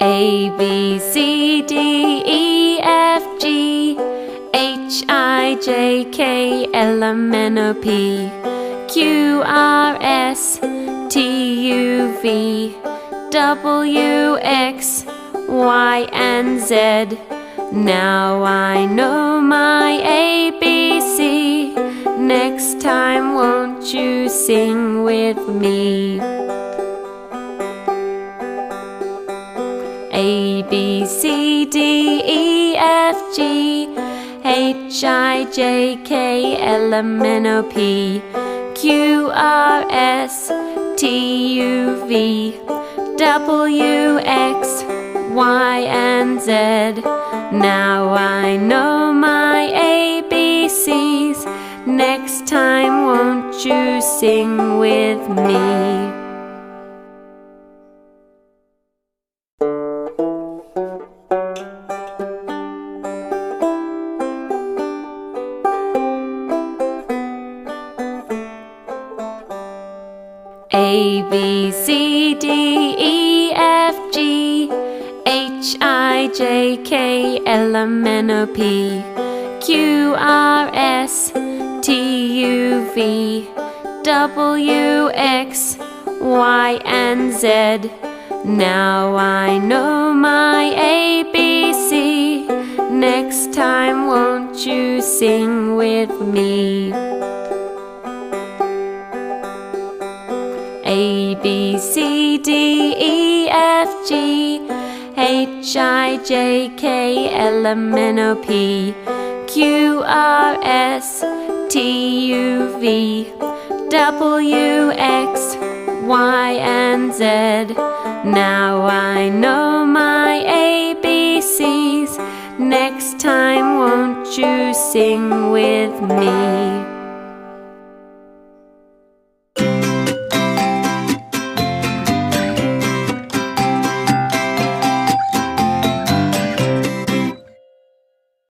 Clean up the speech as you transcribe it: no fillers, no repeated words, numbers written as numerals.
A, B, C, D, E, F, G, H, I, J, K, L, M, N, O, P, Q, R, S, T, U, V, W, X, Y, and Z. Now I know my ABC. Next time won't you sing with me? A, B, C, D, E, F, G, H, I, J, K, L, M, N, O, P, Q, R, S, T, U, V, W, X, Y, and Z. Now I know my ABCs. Next time won't you sing with me? A, B, C, D, E, F, G, H, I, J, K, L, M, N, O, P, Q, R, S, T, U, V, W, X, Y, and Z. Now I know my ABC. Next time won't won't you sing with me? A, B, C, D, E, F, G, H, I, J, K, L, M, N, O, P, Q, R, S, T, U, V, W, X, Y, and Z. Now I know my ABCs. Next time won't you sing with me?